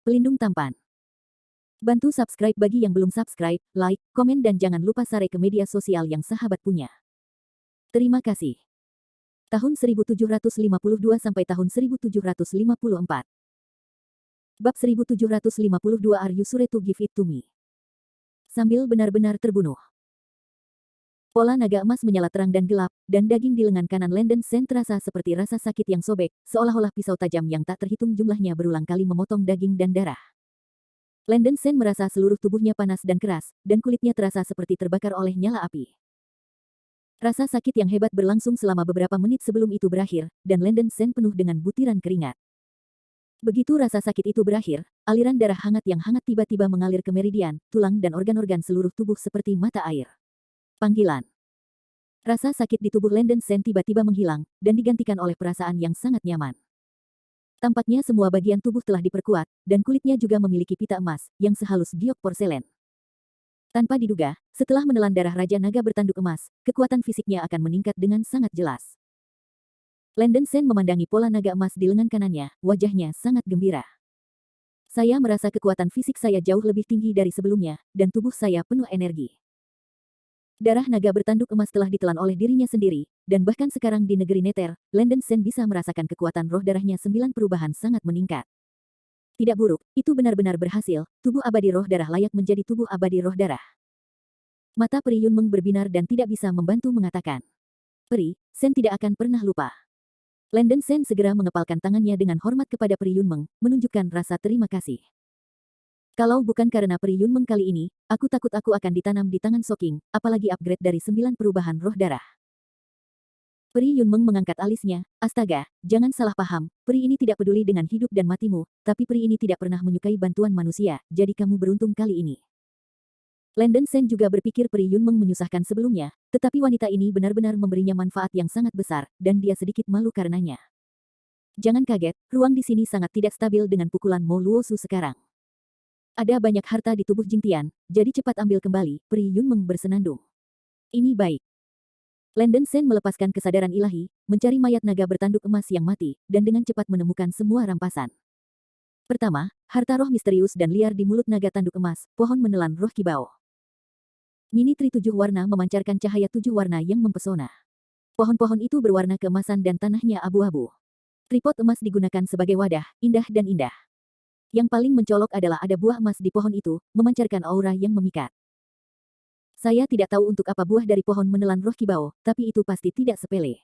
Pelindung tampan. Bantu subscribe bagi yang belum subscribe, like, komen dan jangan lupa share ke media sosial yang sahabat punya. Terima kasih. Tahun 1752 sampai tahun 1754. Bab 1752 Are you sure to give it to me? Sambil benar-benar terbunuh. Pola naga emas menyala terang dan gelap, dan daging di lengan kanan Landon Sand terasa seperti rasa sakit yang sobek, seolah-olah pisau tajam yang tak terhitung jumlahnya berulang kali memotong daging dan darah. Landon Sand merasa seluruh tubuhnya panas dan keras, dan kulitnya terasa seperti terbakar oleh nyala api. Rasa sakit yang hebat berlangsung selama beberapa menit sebelum itu berakhir, dan Landon Sand penuh dengan butiran keringat. Begitu rasa sakit itu berakhir, aliran darah hangat yang hangat tiba-tiba mengalir ke meridian, tulang dan organ-organ seluruh tubuh seperti mata air. Panggilan. Rasa sakit di tubuh Landon Sand tiba-tiba menghilang, dan digantikan oleh perasaan yang sangat nyaman. Tampaknya semua bagian tubuh telah diperkuat, dan kulitnya juga memiliki pita emas, yang sehalus giok porselen. Tanpa diduga, setelah menelan darah Raja Naga bertanduk emas, kekuatan fisiknya akan meningkat dengan sangat jelas. Landon Sand memandangi pola naga emas di lengan kanannya, wajahnya sangat gembira. Saya merasa kekuatan fisik saya jauh lebih tinggi dari sebelumnya, dan tubuh saya penuh energi. Darah naga bertanduk emas telah ditelan oleh dirinya sendiri, dan bahkan sekarang di negeri Nether, Landon Sand bisa merasakan kekuatan roh darahnya 9 perubahan sangat meningkat. Tidak buruk, itu benar-benar berhasil, tubuh abadi roh darah layak menjadi tubuh abadi roh darah. Mata Peri Yunmeng berbinar dan tidak bisa membantu mengatakan. Peri, Sand tidak akan pernah lupa. Landon Sand segera mengepalkan tangannya dengan hormat kepada Peri Yunmeng, menunjukkan rasa terima kasih. Kalau bukan karena Peri Yunmeng kali ini, aku takut aku akan ditanam di tangan Soking, apalagi upgrade dari 9 perubahan roh darah. Peri Yunmeng mengangkat alisnya, astaga, jangan salah paham, peri ini tidak peduli dengan hidup dan matimu, tapi peri ini tidak pernah menyukai bantuan manusia, jadi kamu beruntung kali ini. Landon Sand juga berpikir Peri Yunmeng menyusahkan sebelumnya, tetapi wanita ini benar-benar memberinya manfaat yang sangat besar, dan dia sedikit malu karenanya. Jangan kaget, ruang di sini sangat tidak stabil dengan pukulan Mo Luosu sekarang. Ada banyak harta di tubuh Jingtian, jadi cepat ambil kembali, Peri Yunmeng bersenandung. Ini baik. Landon Sand melepaskan kesadaran ilahi, mencari mayat naga bertanduk emas yang mati, dan dengan cepat menemukan semua rampasan. Pertama, harta roh misterius dan liar di mulut naga tanduk emas, pohon menelan roh kibau. Mini Tri 7 warna memancarkan cahaya 7 warna yang mempesona. Pohon-pohon itu berwarna keemasan dan tanahnya abu-abu. Tripod emas digunakan sebagai wadah, indah dan indah. Yang paling mencolok adalah ada buah emas di pohon itu, memancarkan aura yang memikat. Saya tidak tahu untuk apa buah dari pohon menelan roh kibau, tapi itu pasti tidak sepele.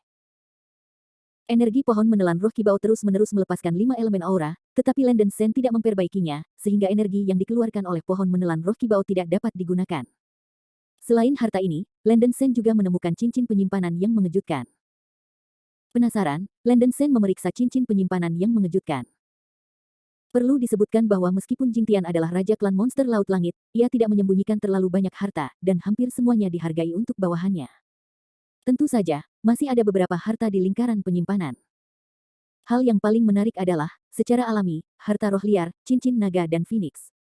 Energi pohon menelan roh kibau terus-menerus melepaskan 5 elemen aura, tetapi Landon Sand tidak memperbaikinya, sehingga energi yang dikeluarkan oleh pohon menelan roh kibau tidak dapat digunakan. Selain harta ini, Landon Sand juga menemukan cincin penyimpanan yang mengejutkan. Penasaran, Landon Sand memeriksa cincin penyimpanan yang mengejutkan. Perlu disebutkan bahwa meskipun Jingtian adalah raja klan monster Laut Langit, ia tidak menyembunyikan terlalu banyak harta, dan hampir semuanya dihargai untuk bawahannya. Tentu saja, masih ada beberapa harta di lingkaran penyimpanan. Hal yang paling menarik adalah, secara alami, harta roh liar, cincin naga dan phoenix.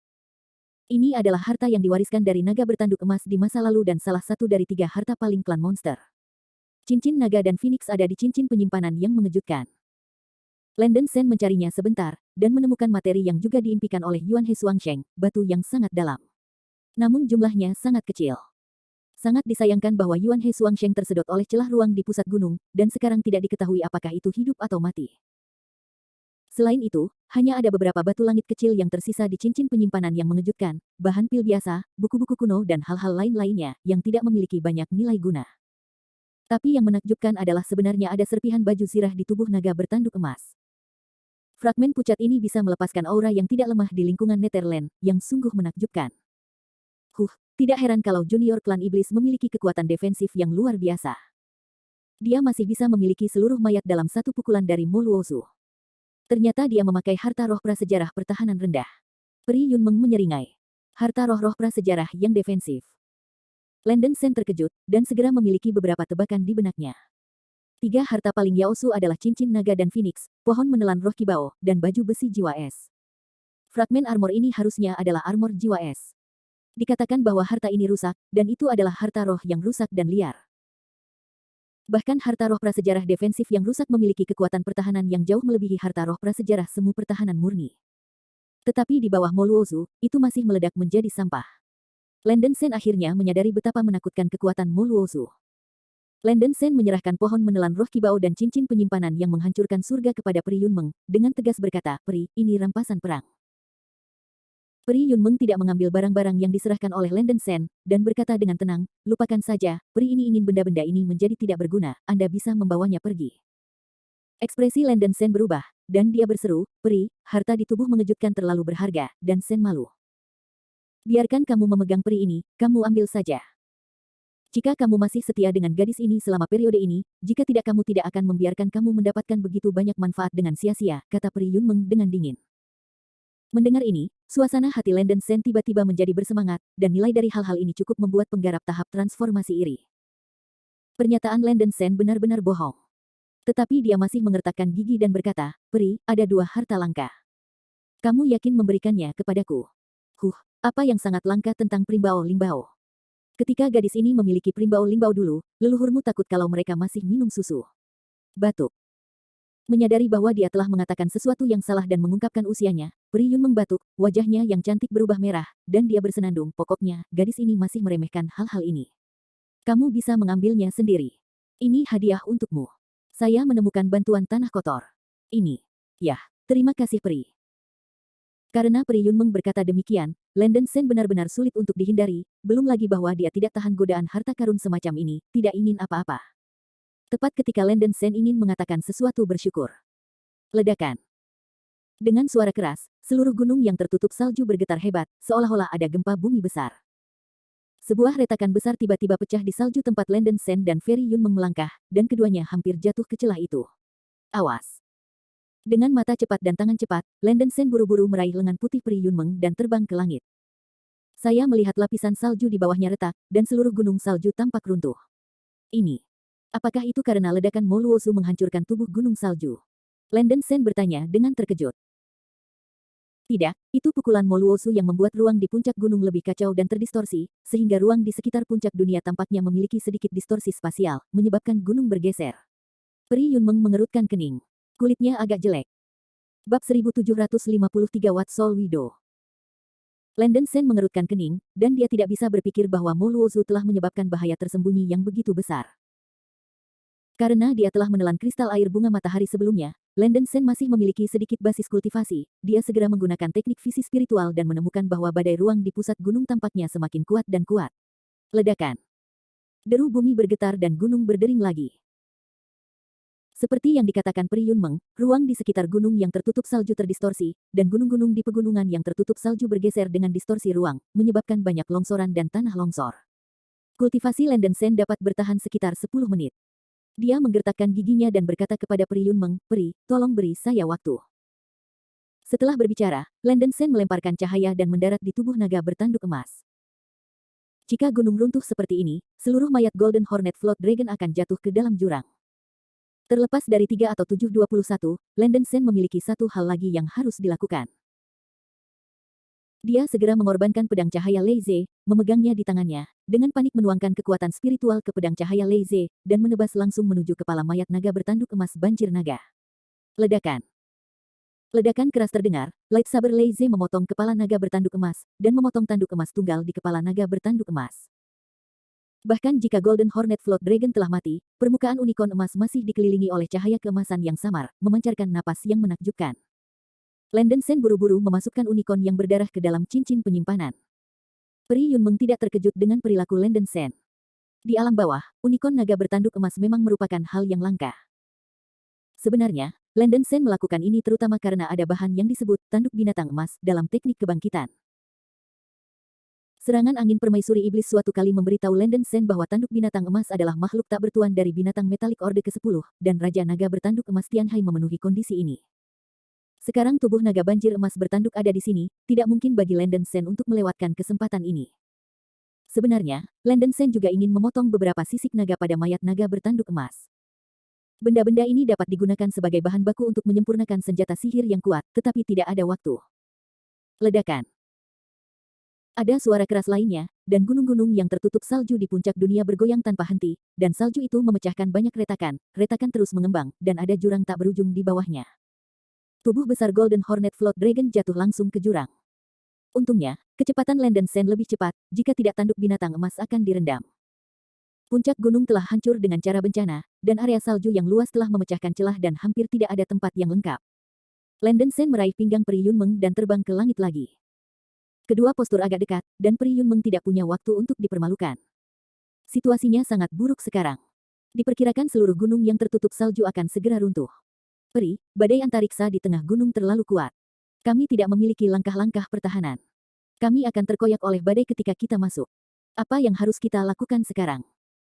Ini adalah harta yang diwariskan dari naga bertanduk emas di masa lalu dan salah satu dari 3 harta paling klan monster. Cincin naga dan phoenix ada di cincin penyimpanan yang mengejutkan. Landon Sand mencarinya sebentar, dan menemukan materi yang juga diimpikan oleh Yuan He Suangsheng, batu yang sangat dalam. Namun jumlahnya sangat kecil. Sangat disayangkan bahwa Yuan He Suangsheng tersedot oleh celah ruang di pusat gunung, dan sekarang tidak diketahui apakah itu hidup atau mati. Selain itu, hanya ada beberapa batu langit kecil yang tersisa di cincin penyimpanan yang mengejutkan, bahan pil biasa, buku-buku kuno dan hal-hal lain-lainnya, yang tidak memiliki banyak nilai guna. Tapi yang menakjubkan adalah sebenarnya ada serpihan baju zirah di tubuh naga bertanduk emas. Fragmen pucat ini bisa melepaskan aura yang tidak lemah di lingkungan Netherland, yang sungguh menakjubkan. Tidak heran kalau junior klan iblis memiliki kekuatan defensif yang luar biasa. Dia masih bisa memiliki seluruh mayat dalam satu pukulan dari Mo Luosu. Ternyata dia memakai harta roh prasejarah pertahanan rendah. Peri Yunmeng menyeringai. Harta roh-roh prasejarah yang defensif. Landon Sand terkejut, dan segera memiliki beberapa tebakan di benaknya. 3 harta paling Yaosu adalah cincin naga dan phoenix, pohon menelan roh kibau, dan baju besi jiwa es. Fragmen armor ini harusnya adalah armor jiwa es. Dikatakan bahwa harta ini rusak, dan itu adalah harta roh yang rusak dan liar. Bahkan harta roh prasejarah defensif yang rusak memiliki kekuatan pertahanan yang jauh melebihi harta roh prasejarah semu pertahanan murni. Tetapi di bawah Moluozu, itu masih meledak menjadi sampah. Landen Sen akhirnya menyadari betapa menakutkan kekuatan Moluozu. Landen Sen menyerahkan pohon menelan roh kibao dan cincin penyimpanan yang menghancurkan surga kepada Peri Yunmeng, dengan tegas berkata, "Peri, ini rampasan perang." Peri Yunmeng tidak mengambil barang-barang yang diserahkan oleh Landen Sen, dan berkata dengan tenang, "Lupakan saja, peri ini ingin benda-benda ini menjadi tidak berguna, Anda bisa membawanya pergi." Ekspresi Landen Sen berubah, dan dia berseru, "Peri, harta di tubuh mengejutkan terlalu berharga, dan Sen malu. Biarkan kamu memegang peri ini, kamu ambil saja. Jika kamu masih setia dengan gadis ini selama periode ini, jika tidak kamu tidak akan membiarkan kamu mendapatkan begitu banyak manfaat dengan sia-sia," kata Peri Yunmeng dengan dingin. Mendengar ini, suasana hati Landen Sen tiba-tiba menjadi bersemangat, dan nilai dari hal-hal ini cukup membuat penggarap tahap transformasi iri. Pernyataan Landen Sen benar-benar bohong. Tetapi dia masih mengertakkan gigi dan berkata, "Peri, ada 2 harta langka. Kamu yakin memberikannya kepadaku?" Apa yang sangat langka tentang Primbao Limbao? Ketika gadis ini memiliki Primbao-Limbao dulu, leluhurmu takut kalau mereka masih minum susu. Batuk. Menyadari bahwa dia telah mengatakan sesuatu yang salah dan mengungkapkan usianya, Peri Yunmeng batuk, wajahnya yang cantik berubah merah, dan dia bersenandung, pokoknya, gadis ini masih meremehkan hal-hal ini. Kamu bisa mengambilnya sendiri. Ini hadiah untukmu. Saya menemukan bantuan tanah kotor. Ini. Yah, terima kasih Peri. Karena Peri Yunmeng berkata demikian, Landen Sen benar-benar sulit untuk dihindari, belum lagi bahwa dia tidak tahan godaan harta karun semacam ini, tidak ingin apa-apa. Tepat ketika Landen Sen ingin mengatakan sesuatu bersyukur. Ledakan. Dengan suara keras, seluruh gunung yang tertutup salju bergetar hebat, seolah-olah ada gempa bumi besar. Sebuah retakan besar tiba-tiba pecah di salju tempat Landen Sen dan Peri Yunmeng melangkah, dan keduanya hampir jatuh ke celah itu. Awas! Dengan mata cepat dan tangan cepat, Landen Sen buru-buru meraih lengan putih Peri Yunmeng dan terbang ke langit. Saya melihat lapisan salju di bawahnya retak, dan seluruh gunung salju tampak runtuh. Ini. Apakah itu karena ledakan Moluozu menghancurkan tubuh gunung salju? Landen Sen bertanya dengan terkejut. Tidak, itu pukulan Moluozu yang membuat ruang di puncak gunung lebih kacau dan terdistorsi, sehingga ruang di sekitar puncak dunia tampaknya memiliki sedikit distorsi spasial, menyebabkan gunung bergeser. Peri Yunmeng mengerutkan kening. Kulitnya agak jelek. Bab 1753 Watt Soul Widow. Landen Sen mengerutkan kening, dan dia tidak bisa berpikir bahwa Moluozu telah menyebabkan bahaya tersembunyi yang begitu besar. Karena dia telah menelan kristal air bunga matahari sebelumnya, Landen Sen masih memiliki sedikit basis kultivasi, dia segera menggunakan teknik visi spiritual dan menemukan bahwa badai ruang di pusat gunung tampaknya semakin kuat dan kuat. Ledakan. Deru bumi bergetar dan gunung berdering lagi. Seperti yang dikatakan Peri Yunmeng, ruang di sekitar gunung yang tertutup salju terdistorsi, dan gunung-gunung di pegunungan yang tertutup salju bergeser dengan distorsi ruang, menyebabkan banyak longsoran dan tanah longsor. Kultivasi Landen Sen dapat bertahan sekitar 10 menit. Dia menggertakkan giginya dan berkata kepada Peri Yunmeng, "Peri, tolong beri saya waktu." Setelah berbicara, Landen Sen melemparkan cahaya dan mendarat di tubuh naga bertanduk emas. Jika gunung runtuh seperti ini, seluruh mayat Golden Hornet Float Dragon akan jatuh ke dalam jurang. Terlepas dari 3 atau 721, Landen Sen memiliki satu hal lagi yang harus dilakukan. Dia segera mengorbankan pedang cahaya Leize, memegangnya di tangannya, dengan panik menuangkan kekuatan spiritual ke pedang cahaya Leize, dan menebas langsung menuju kepala mayat naga bertanduk emas banjir naga. Ledakan. Ledakan keras terdengar, lightsaber Leize memotong kepala naga bertanduk emas, dan memotong tanduk emas tunggal di kepala naga bertanduk emas. Bahkan jika Golden Hornet Float Dragon telah mati, permukaan unicorn emas masih dikelilingi oleh cahaya keemasan yang samar, memancarkan napas yang menakjubkan. Landen Sen buru-buru memasukkan unicorn yang berdarah ke dalam cincin penyimpanan. Peri Yunmeng tidak terkejut dengan perilaku Landen Sen. Di alam bawah, unicorn naga bertanduk emas memang merupakan hal yang langka. Sebenarnya, Landen Sen melakukan ini terutama karena ada bahan yang disebut tanduk binatang emas dalam teknik kebangkitan. Serangan angin permaisuri iblis suatu kali memberitahu Landen Sen bahwa tanduk binatang emas adalah makhluk tak bertuan dari binatang metalik orde ke-10, dan Raja Naga bertanduk emas Tianhai memenuhi kondisi ini. Sekarang tubuh naga banjir emas bertanduk ada di sini, tidak mungkin bagi Landen Sen untuk melewatkan kesempatan ini. Sebenarnya, Landen Sen juga ingin memotong beberapa sisik naga pada mayat naga bertanduk emas. Benda-benda ini dapat digunakan sebagai bahan baku untuk menyempurnakan senjata sihir yang kuat, tetapi tidak ada waktu. Ledakan. Ada suara keras lainnya, dan gunung-gunung yang tertutup salju di puncak dunia bergoyang tanpa henti, dan salju itu memecahkan banyak retakan terus mengembang, dan ada jurang tak berujung di bawahnya. Tubuh besar Golden Hornet Float Dragon jatuh langsung ke jurang. Untungnya, kecepatan Landen Sen lebih cepat, jika tidak tanduk binatang emas akan direndam. Puncak gunung telah hancur dengan cara bencana, dan area salju yang luas telah memecahkan celah dan hampir tidak ada tempat yang lengkap. Landen Sen meraih pinggang Pri Yunmeng dan terbang ke langit lagi. Kedua postur agak dekat, dan Pri Yunmeng tidak punya waktu untuk dipermalukan. Situasinya sangat buruk sekarang. Diperkirakan seluruh gunung yang tertutup salju akan segera runtuh. Peri, badai antariksa di tengah gunung terlalu kuat. Kami tidak memiliki langkah-langkah pertahanan. Kami akan terkoyak oleh badai ketika kita masuk. Apa yang harus kita lakukan sekarang?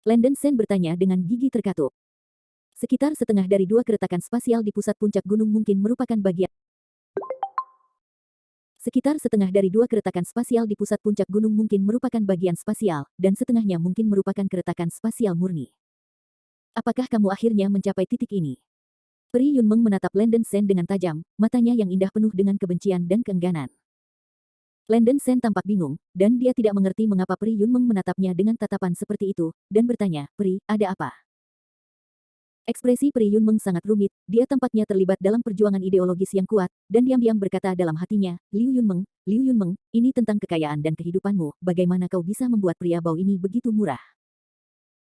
Landen Sen bertanya dengan gigi terkatup. Sekitar setengah dari dua keretakan spasial di pusat puncak gunung mungkin merupakan bagian. Sekitar setengah dari dua keretakan spasial di pusat puncak gunung mungkin merupakan bagian spasial, dan setengahnya mungkin merupakan keretakan spasial murni. Apakah kamu akhirnya mencapai titik ini? Pri Yunmeng menatap Landen Sen dengan tajam, matanya yang indah penuh dengan kebencian dan keengganan. Landen Sen tampak bingung, dan dia tidak mengerti mengapa Pri Yunmeng menatapnya dengan tatapan seperti itu, dan bertanya, Pri, ada apa? Ekspresi Pri Yunmeng sangat rumit, dia tampaknya terlibat dalam perjuangan ideologis yang kuat, dan diam-diam berkata dalam hatinya, Liu Yunmeng, ini tentang kekayaan dan kehidupanmu, bagaimana kau bisa membuat pria bau ini begitu murah?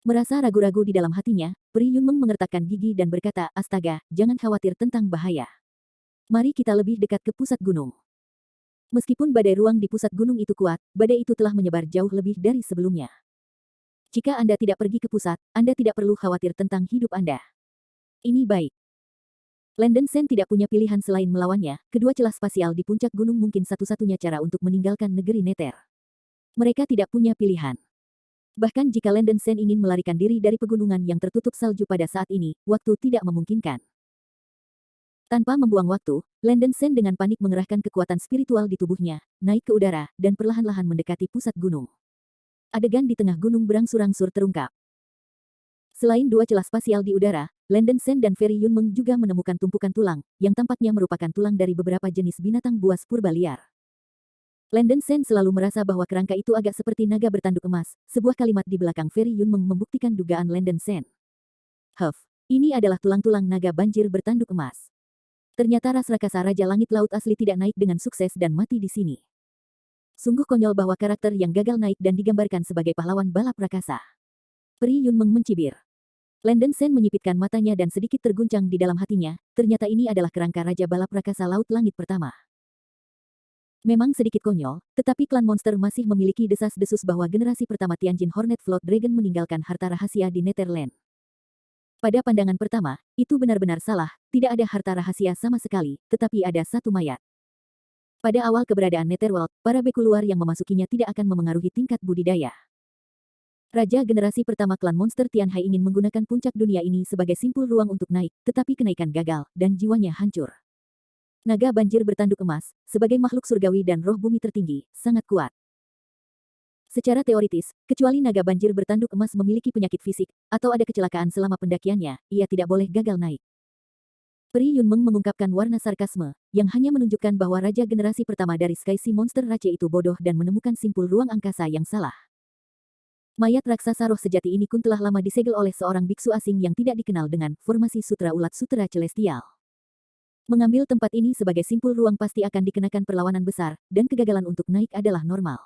Merasa ragu-ragu di dalam hatinya, Pri Yunmeng mengertakkan gigi dan berkata, astaga, jangan khawatir tentang bahaya. Mari kita lebih dekat ke pusat gunung. Meskipun badai ruang di pusat gunung itu kuat, badai itu telah menyebar jauh lebih dari sebelumnya. Jika Anda tidak pergi ke pusat, Anda tidak perlu khawatir tentang hidup Anda. Ini baik. Landen Sen tidak punya pilihan selain melawannya, kedua celah spasial di puncak gunung mungkin satu-satunya cara untuk meninggalkan negeri Nether. Mereka tidak punya pilihan. Bahkan jika Landen Sen ingin melarikan diri dari pegunungan yang tertutup salju pada saat ini, waktu tidak memungkinkan. Tanpa membuang waktu, Landen Sen dengan panik mengerahkan kekuatan spiritual di tubuhnya, naik ke udara, dan perlahan-lahan mendekati pusat gunung. Adegan di tengah gunung berangsur-angsur terungkap. Selain dua celah spasial di udara, Landen Sen dan Ferry Yunmeng juga menemukan tumpukan tulang, yang tampaknya merupakan tulang dari beberapa jenis binatang buas purba liar. Landen Sen selalu merasa bahwa kerangka itu agak seperti naga bertanduk emas. Sebuah kalimat di belakang Ferry Yunmeng membuktikan dugaan Landen Sen. Ini adalah tulang-tulang naga banjir bertanduk emas. Ternyata ras rakasa Raja Langit Laut asli tidak naik dengan sukses dan mati di sini. Sungguh konyol bahwa karakter yang gagal naik dan digambarkan sebagai pahlawan balap rakasa. Pri Yunmeng mencibir. Landen Sen menyipitkan matanya dan sedikit terguncang di dalam hatinya, ternyata ini adalah kerangka Raja Balap Rakasa Laut Langit pertama. Memang sedikit konyol, tetapi klan monster masih memiliki desas-desus bahwa generasi pertama Tianjin Hornet Float Dragon meninggalkan harta rahasia di Netherland. Pada pandangan pertama, itu benar-benar salah, tidak ada harta rahasia sama sekali, tetapi ada satu mayat. Pada awal keberadaan Netherworld, para beku luar yang memasukinya tidak akan memengaruhi tingkat budidaya. Raja generasi pertama klan monster Tianhai ingin menggunakan puncak dunia ini sebagai simpul ruang untuk naik, tetapi kenaikan gagal, dan jiwanya hancur. Naga banjir bertanduk emas, sebagai makhluk surgawi dan roh bumi tertinggi, sangat kuat. Secara teoritis, kecuali naga banjir bertanduk emas memiliki penyakit fisik, atau ada kecelakaan selama pendakiannya, ia tidak boleh gagal naik. Pri Yunmeng mengungkapkan warna sarkasme, yang hanya menunjukkan bahwa raja generasi pertama dari Sky Sea Monster Race itu bodoh dan menemukan simpul ruang angkasa yang salah. Mayat raksasa roh sejati ini pun telah lama disegel oleh seorang biksu asing yang tidak dikenal dengan formasi sutra ulat sutra celestial. Mengambil tempat ini sebagai simpul ruang pasti akan dikenakan perlawanan besar, dan kegagalan untuk naik adalah normal.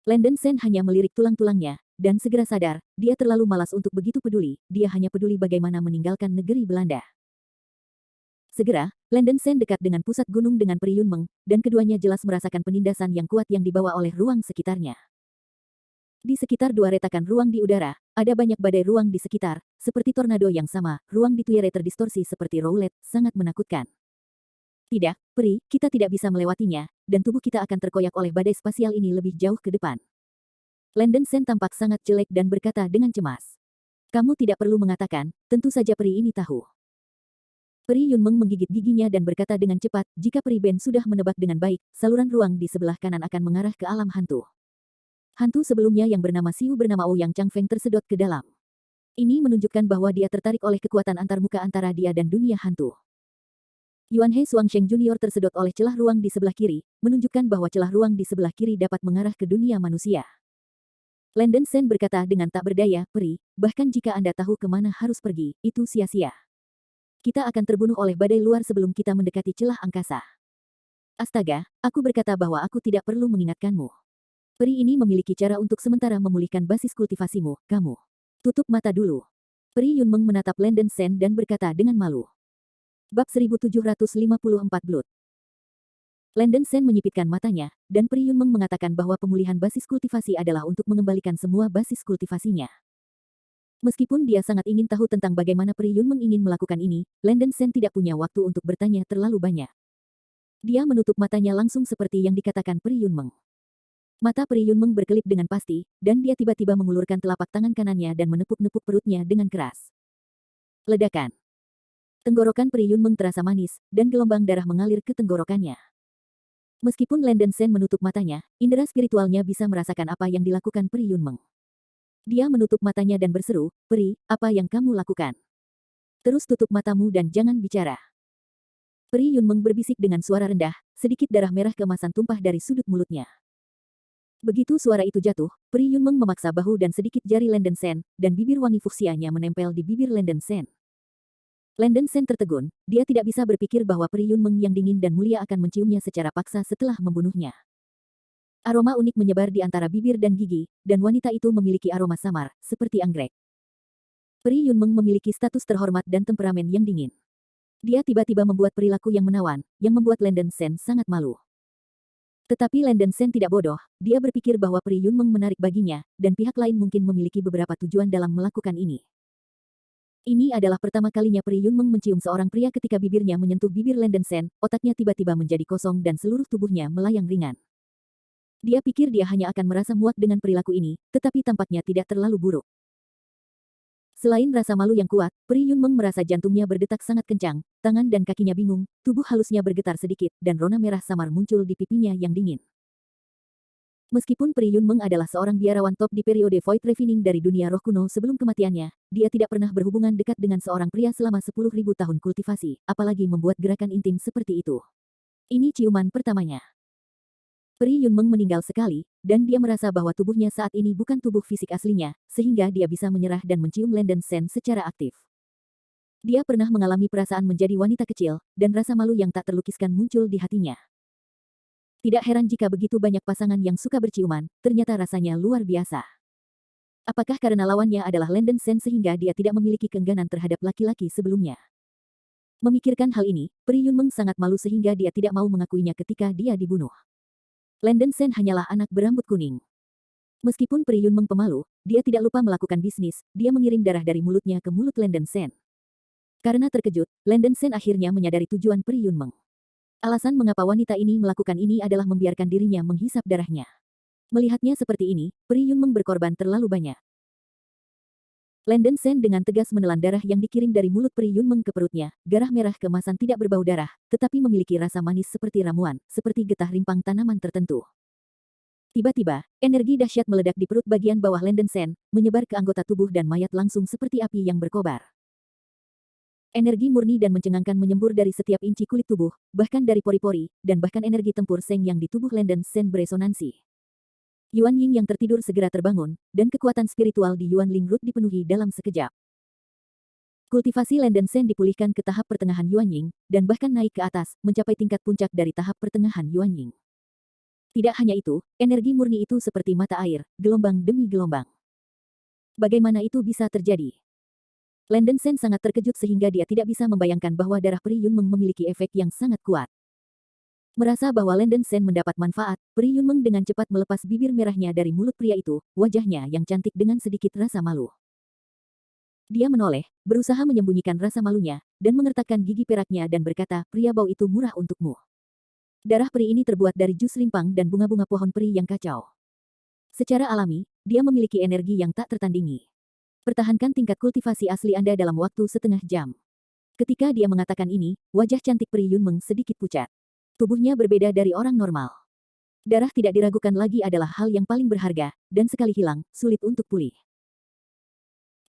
Landen Sen hanya melirik tulang-tulangnya, dan segera sadar, dia terlalu malas untuk begitu peduli, dia hanya peduli bagaimana meninggalkan negeri Belanda. Segera, Landen Sen dekat dengan pusat gunung dengan Pri Yunmeng, dan keduanya jelas merasakan penindasan yang kuat yang dibawa oleh ruang sekitarnya. Di sekitar dua retakan ruang di udara, ada banyak badai ruang di sekitar, seperti tornado yang sama, ruang di Tuire terdistorsi seperti Rowlet, sangat menakutkan. Tidak, Pri, kita tidak bisa melewatinya, dan tubuh kita akan terkoyak oleh badai spasial ini lebih jauh ke depan. Landen Sen tampak sangat jelek dan berkata dengan cemas. Kamu tidak perlu mengatakan, tentu saja Pri ini tahu. Pri Yunmeng menggigit giginya dan berkata dengan cepat, jika Pri Ben sudah menebak dengan baik, saluran ruang di sebelah kanan akan mengarah ke alam hantu. Hantu sebelumnya yang bernama Siu bernama Ouyang Changfeng tersedot ke dalam. Ini menunjukkan bahwa dia tertarik oleh kekuatan antarmuka antara dia dan dunia hantu. Yuanhe Suangsheng Junior tersedot oleh celah ruang di sebelah kiri, menunjukkan bahwa celah ruang di sebelah kiri dapat mengarah ke dunia manusia. Landen Sen berkata dengan tak berdaya, Pri, bahkan jika Anda tahu kemana harus pergi, itu sia-sia. kita akan terbunuh oleh badai luar sebelum kita mendekati celah angkasa. Astaga, aku berkata bahwa aku tidak perlu mengingatkanmu. Peri ini memiliki cara untuk sementara memulihkan basis kultivasimu, kamu. Tutup mata dulu. Peri Yunmeng menatap Landen Sen dan berkata dengan malu. Bab 1754 Blood. Landen Sen menyipitkan matanya, dan Peri Yunmeng mengatakan bahwa pemulihan basis kultivasi adalah untuk mengembalikan semua basis kultivasinya. Meskipun dia sangat ingin tahu tentang bagaimana Peri Yunmeng ingin melakukan ini, Landen Sen tidak punya waktu untuk bertanya terlalu banyak. Dia menutup matanya langsung seperti yang dikatakan Peri Yunmeng. Mata Peri Yunmeng berkelip dengan pasti, dan dia tiba-tiba mengulurkan telapak tangan kanannya dan menepuk-nepuk perutnya dengan keras. Ledakan. Tenggorokan Peri Yunmeng terasa manis, dan gelombang darah mengalir ke tenggorokannya. Meskipun Landen Sen menutup matanya, indera spiritualnya bisa merasakan apa yang dilakukan Peri Yunmeng. Dia menutup matanya dan berseru, "Peri, apa yang kamu lakukan? Terus tutup matamu dan jangan bicara." Peri Yunmeng berbisik dengan suara rendah, sedikit darah merah keemasan tumpah dari sudut mulutnya. Begitu suara itu jatuh, Peri Yunmeng memaksa bahu dan sedikit jari Landen Sen, dan bibir wangi fuksianya menempel di bibir Landen Sen. Landen Sen tertegun, dia tidak bisa berpikir bahwa Peri Yunmeng yang dingin dan mulia akan menciumnya secara paksa setelah membunuhnya. Aroma unik menyebar di antara bibir dan gigi, dan wanita itu memiliki aroma samar, seperti anggrek. Peri Yunmeng memiliki status terhormat dan temperamen yang dingin. Dia tiba-tiba membuat perilaku yang menawan, yang membuat Landen Sen sangat malu. Tetapi Landen Sen tidak bodoh, dia berpikir bahwa Peri Yunmeng menarik baginya, dan pihak lain mungkin memiliki beberapa tujuan dalam melakukan ini. Ini adalah pertama kalinya Peri Yunmeng mencium seorang pria ketika bibirnya menyentuh bibir Landen Sen, otaknya tiba-tiba menjadi kosong dan seluruh tubuhnya melayang ringan. Dia pikir dia hanya akan merasa muak dengan perilaku ini, tetapi tampaknya tidak terlalu buruk. Selain rasa malu yang kuat, Peri Yunmeng merasa jantungnya berdetak sangat kencang, tangan dan kakinya bingung, tubuh halusnya bergetar sedikit, dan rona merah samar muncul di pipinya yang dingin. Meskipun Peri Yunmeng adalah seorang biarawan top di periode Void Refining dari dunia roh kuno sebelum kematiannya, dia tidak pernah berhubungan dekat dengan seorang pria selama 10.000 tahun kultivasi, apalagi membuat gerakan intim seperti itu. Ini ciuman pertamanya. Peri Yunmeng meninggal sekali, dan dia merasa bahwa tubuhnya saat ini bukan tubuh fisik aslinya, sehingga dia bisa menyerah dan mencium Landen Sen secara aktif. Dia pernah mengalami perasaan menjadi wanita kecil, dan rasa malu yang tak terlukiskan muncul di hatinya. Tidak heran jika begitu banyak pasangan yang suka berciuman, ternyata rasanya luar biasa. Apakah karena lawannya adalah Landen Sen sehingga dia tidak memiliki keengganan terhadap laki-laki sebelumnya? Memikirkan hal ini, Peri Yunmeng sangat malu sehingga dia tidak mau mengakuinya ketika dia dibunuh. Landen Sen hanyalah anak berambut kuning. Meskipun Peri Yunmeng pemalu, dia tidak lupa melakukan bisnis, dia mengirim darah dari mulutnya ke mulut Landen Sen. Karena terkejut, Landen Sen akhirnya menyadari tujuan Peri Yunmeng. Alasan mengapa wanita ini melakukan ini adalah membiarkan dirinya menghisap darahnya. Melihatnya seperti ini, Peri Yunmeng berkorban terlalu banyak. Landen Sen dengan tegas menelan darah yang dikirim dari mulut Peri Yunmeng ke perutnya. Darah merah kemasan tidak berbau darah, tetapi memiliki rasa manis seperti ramuan, seperti getah rimpang tanaman tertentu. Tiba-tiba, energi dahsyat meledak di perut bagian bawah Landen Sen, menyebar ke anggota tubuh dan mayat langsung seperti api yang berkobar. Energi murni dan mencengangkan menyembur dari setiap inci kulit tubuh, bahkan dari pori-pori, dan bahkan energi tempur Seng yang di tubuh Landen Sen beresonansi. Yuan Ying yang tertidur segera terbangun, dan kekuatan spiritual di Yuan Ling Root dipenuhi dalam sekejap. Kultivasi Landen Sen dipulihkan ke tahap pertengahan Yuan Ying, dan bahkan naik ke atas, mencapai tingkat puncak dari tahap pertengahan Yuan Ying. Tidak hanya itu, energi murni itu seperti mata air, gelombang demi gelombang. Bagaimana itu bisa terjadi? Landen Sen sangat terkejut sehingga dia tidak bisa membayangkan bahwa darah Peri Yunmeng memiliki efek yang sangat kuat. Merasa bahwa Landen Sen mendapat manfaat, Peri Yunmeng dengan cepat melepas bibir merahnya dari mulut pria itu, wajahnya yang cantik dengan sedikit rasa malu. Dia menoleh, berusaha menyembunyikan rasa malunya, dan mengertakkan gigi peraknya dan berkata, "Pria bau itu murah untukmu." Darah peri ini terbuat dari jus rimpang dan bunga-bunga pohon peri yang kacau. Secara alami, dia memiliki energi yang tak tertandingi. Pertahankan tingkat kultivasi asli Anda dalam waktu setengah jam. Ketika dia mengatakan ini, wajah cantik Peri Yunmeng sedikit pucat. Tubuhnya berbeda dari orang normal. Darah tidak diragukan lagi adalah hal yang paling berharga, dan sekali hilang, sulit untuk pulih.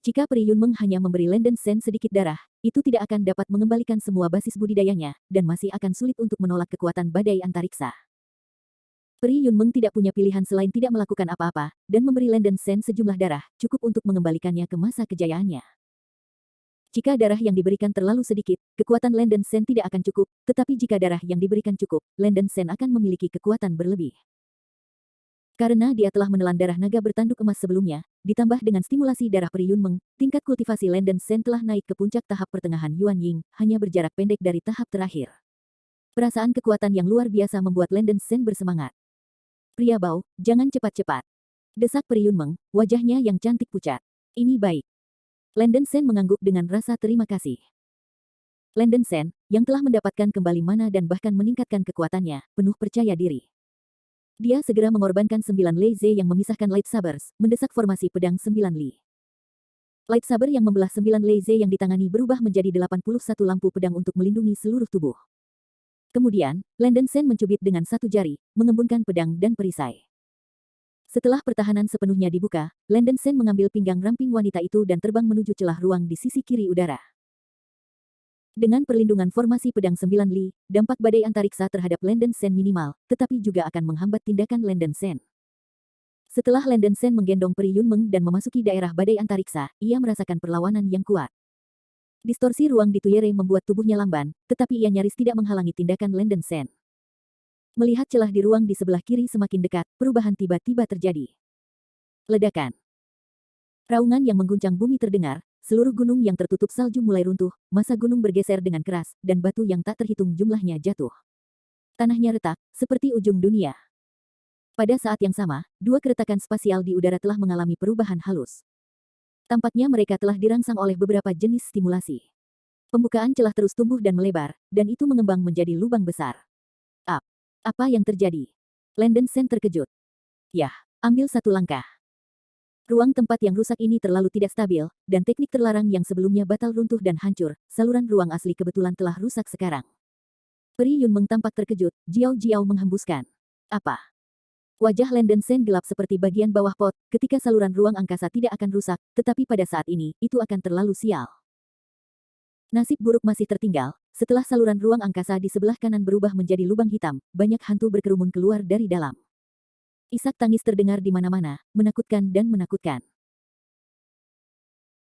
Jika Peri Yunmeng hanya memberi Landen Sen sedikit darah, itu tidak akan dapat mengembalikan semua basis budidayanya, dan masih akan sulit untuk menolak kekuatan badai antariksa. Peri Yunmeng tidak punya pilihan selain tidak melakukan apa-apa, dan memberi Landen Sen sejumlah darah, cukup untuk mengembalikannya ke masa kejayaannya. Jika darah yang diberikan terlalu sedikit, kekuatan Landen Sen tidak akan cukup, tetapi jika darah yang diberikan cukup, Landen Sen akan memiliki kekuatan berlebih. Karena dia telah menelan darah naga bertanduk emas sebelumnya, ditambah dengan stimulasi darah Peri Yunmeng, tingkat kultivasi Landen Sen telah naik ke puncak tahap pertengahan Yuan Ying, hanya berjarak pendek dari tahap terakhir. Perasaan kekuatan yang luar biasa membuat Landen Sen bersemangat. Pria Bao, jangan cepat-cepat. Desak Peri Yunmeng, wajahnya yang cantik pucat. Ini baik. Landen Sen mengangguk dengan rasa terima kasih. Landen Sen, yang telah mendapatkan kembali mana dan bahkan meningkatkan kekuatannya, penuh percaya diri. Dia segera mengorbankan 9 Lei yang memisahkan lightsabers, mendesak formasi pedang 9 Li. Lightsaber yang membelah 9 Lei yang ditangani berubah menjadi 81 lampu pedang untuk melindungi seluruh tubuh. Kemudian, Landen Sen mencubit dengan satu jari, mengembunkan pedang dan perisai. Setelah pertahanan sepenuhnya dibuka, Landen Sen mengambil pinggang ramping wanita itu dan terbang menuju celah ruang di sisi kiri udara. Dengan perlindungan formasi pedang 9 Li, dampak badai antariksa terhadap Landen Sen minimal, tetapi juga akan menghambat tindakan Landen Sen. Setelah Landen Sen menggendong Peri Yunmeng dan memasuki daerah badai antariksa, ia merasakan perlawanan yang kuat. Distorsi ruang di Tuyere membuat tubuhnya lamban, tetapi ia nyaris tidak menghalangi tindakan Landen Sen. Melihat celah di ruang di sebelah kiri semakin dekat, perubahan tiba-tiba terjadi. Ledakan. Raungan yang mengguncang bumi terdengar, seluruh gunung yang tertutup salju mulai runtuh, massa gunung bergeser dengan keras, dan batu yang tak terhitung jumlahnya jatuh. Tanahnya retak, seperti ujung dunia. Pada saat yang sama, dua keretakan spasial di udara telah mengalami perubahan halus. Tampaknya mereka telah dirangsang oleh beberapa jenis stimulasi. Pembukaan celah terus tumbuh dan melebar, dan itu mengembang menjadi lubang besar. Apa yang terjadi? Landen Sen terkejut. Yah, ambil satu langkah. Ruang tempat yang rusak ini terlalu tidak stabil, dan teknik terlarang yang sebelumnya batal runtuh dan hancur, saluran ruang asli kebetulan telah rusak sekarang. Peri Yunmeng tampak terkejut, Jiao menghembuskan. Apa? Wajah Landen Sen gelap seperti bagian bawah pot, ketika saluran ruang angkasa tidak akan rusak, tetapi pada saat ini, itu akan terlalu sial. Nasib buruk masih tertinggal, setelah saluran ruang angkasa di sebelah kanan berubah menjadi lubang hitam, banyak hantu berkerumun keluar dari dalam. Isak tangis terdengar di mana-mana, menakutkan dan menakutkan.